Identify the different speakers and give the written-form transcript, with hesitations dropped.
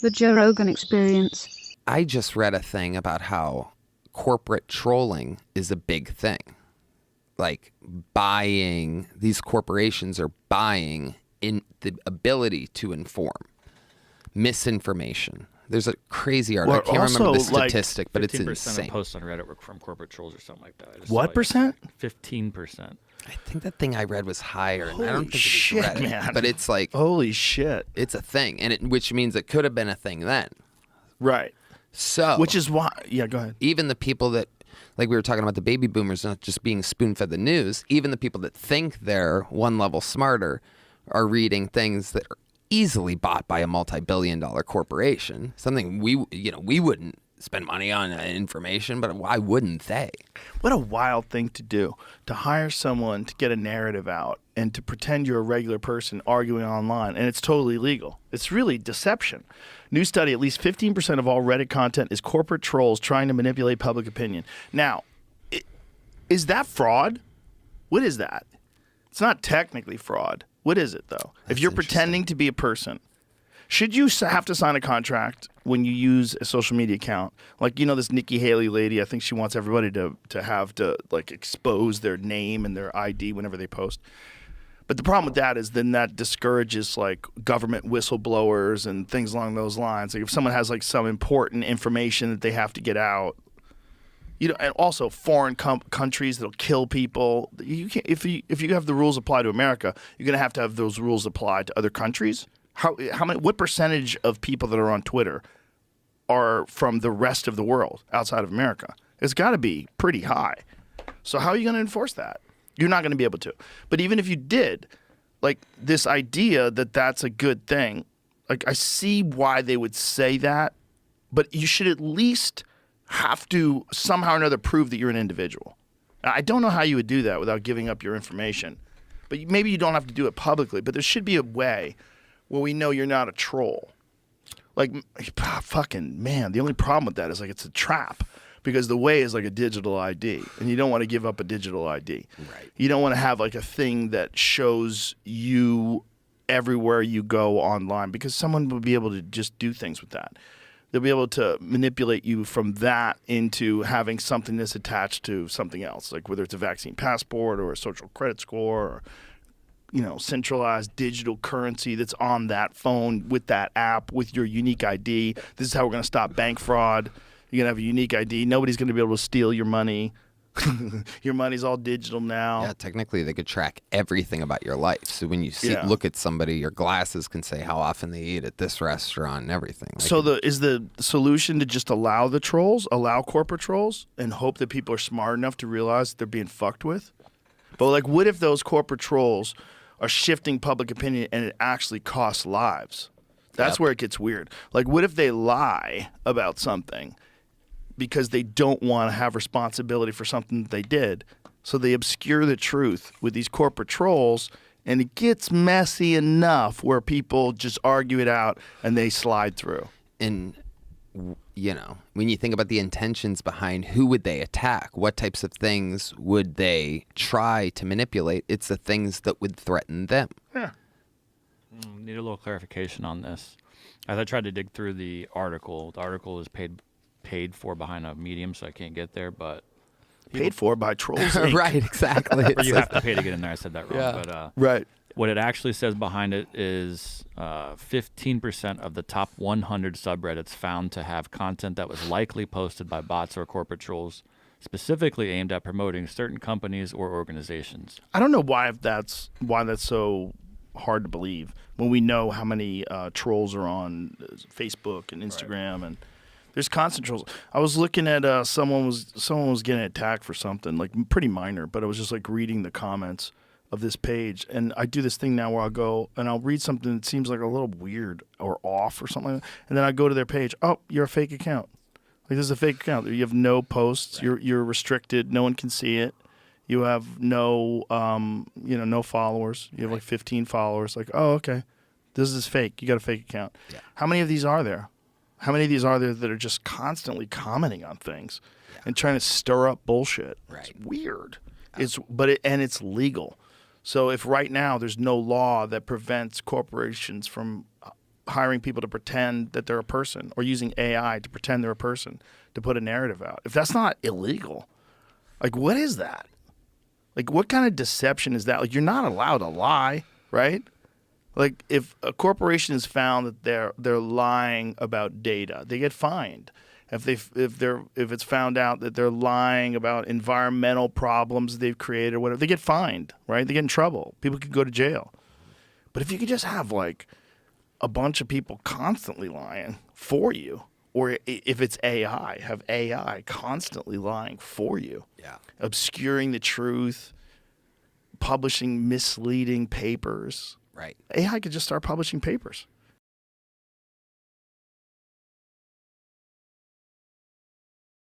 Speaker 1: The Joe Rogan Experience.
Speaker 2: I just read a thing about how corporate trolling is a big thing. Like these corporations are buying in the ability to inform. Misinformation. There's a crazy article. I can't remember the statistic, but it's
Speaker 3: 15%
Speaker 2: insane.
Speaker 3: of posts on Reddit were from corporate trolls or something like that.
Speaker 4: What percent?
Speaker 3: 15%.
Speaker 2: I think the thing I read was higher, and I don't
Speaker 4: Holy
Speaker 2: think it
Speaker 4: shit,
Speaker 2: was Reddit,
Speaker 4: man.
Speaker 2: but it's like
Speaker 4: Holy shit.
Speaker 2: it's a thing, and which means it could have been a thing then.
Speaker 4: Right.
Speaker 2: So,
Speaker 4: Which is why, yeah, go ahead.
Speaker 2: even the people that, like we were talking about the baby boomers not just being spoon-fed the news, even the people that think they're one level smarter are reading things that are easily bought by a multi-billion-dollar corporation. Something we wouldn't spend money on information, but why wouldn't they?
Speaker 4: What a wild thing to do, to hire someone to get a narrative out and to pretend you're a regular person arguing online, and it's totally legal. It's really deception. New study, at least 15% of all Reddit content is corporate trolls trying to manipulate public opinion. Now, is that fraud? What is that? It's not technically fraud. What is it, though? If you're pretending to be a person, should you have to sign a contract when you use a social media account? Like, this Nikki Haley lady, I think she wants everybody to have to, like, expose their name and their ID whenever they post. But the problem with that is then that discourages, like, government whistleblowers and things along those lines. Like, if someone has, like, some important information that they have to get out, and also foreign countries that'll kill people. You can't, if you have the rules apply to America, you're going to have those rules apply to other countries. What percentage of people that are on Twitter are from the rest of the world outside of America? It's got to be pretty high. So how are you going to enforce that? You're not going to be able to. But even if you did, like, this idea that that's a good thing, like, I see why they would say that, but you should at least have to somehow or another prove that you're an individual. I don't know how you would do that without giving up your information. But maybe you don't have to do it publicly, but there should be a way where we know you're not a troll. Like, fucking man, the only problem with that is, like, it's a trap, because the way is like a digital ID, and you don't want to give up a digital ID.
Speaker 2: Right.
Speaker 4: You don't want to have, like, a thing that shows you everywhere you go online, because someone will be able to just do things with that. They'll be able to manipulate you from that into having something that's attached to something else, like whether it's a vaccine passport or a social credit score or, centralized digital currency that's on that phone with that app with your unique ID. This is how we're going to stop bank fraud. You're going to have a unique ID. Nobody's going to be able to steal your money. Your money's all digital now.
Speaker 2: Yeah, technically they could track everything about your life. So when you look at somebody, your glasses can say how often they eat at this restaurant and everything. Like,
Speaker 4: so is the solution to just allow the trolls, allow corporate trolls, and hope that people are smart enough to realize that they're being fucked with? But, like, what if those corporate trolls are shifting public opinion and it actually costs lives? That's where it gets weird. Like, what if they lie about something because they don't want to have responsibility for something that they did? So they obscure the truth with these corporate trolls, and it gets messy enough where people just argue it out and they slide through.
Speaker 2: And, when you think about the intentions behind who would they attack, what types of things would they try to manipulate, it's the things that would threaten them.
Speaker 4: Yeah.
Speaker 3: Need a little clarification on this. As I tried to dig through the article is paid for behind a medium, so I can't get there, but
Speaker 4: Paid for by Trolls Inc.
Speaker 2: Right, exactly.
Speaker 3: or you have to pay to get in there. I said that wrong.
Speaker 2: Yeah.
Speaker 3: But
Speaker 4: Right.
Speaker 3: what it actually says behind it is 15% of the top 100 subreddits found to have content that was likely posted by bots or corporate trolls, specifically aimed at promoting certain companies or organizations.
Speaker 4: I don't know why that's so hard to believe when we know how many trolls are on Facebook and Instagram, and there's constant trolls. I was looking at someone was getting attacked for something like pretty minor, but I was just like reading the comments of this page, and I do this thing now where I'll go and I'll read something that seems like a little weird or off or something like that, and then I go to their page. Oh, you're a fake account. Like, this is a fake account. You have no posts. Right. You're restricted. No one can see it. You have no no followers. You have like 15 followers. Like, oh, okay, this is fake. You got a fake account. Yeah. How many of these are there? How many of these are there that are just constantly commenting on things and trying to stir up bullshit?
Speaker 2: Right.
Speaker 4: It's weird. It's legal. So if right now there's no law that prevents corporations from hiring people to pretend that they're a person or using AI to pretend they're a person to put a narrative out. If that's not illegal, like what is that? Like what kind of deception is that? Like you're not allowed to lie, right? Like if a corporation is found that they're lying about data, they get fined. If it's found out that they're lying about environmental problems they've created or whatever, they get fined, right? They get in trouble. People can go to jail. But if you could just have like a bunch of people constantly lying for you, or if it's AI, have AI constantly lying for you, obscuring the truth, publishing misleading papers.
Speaker 2: Right.
Speaker 4: AI could just start publishing papers.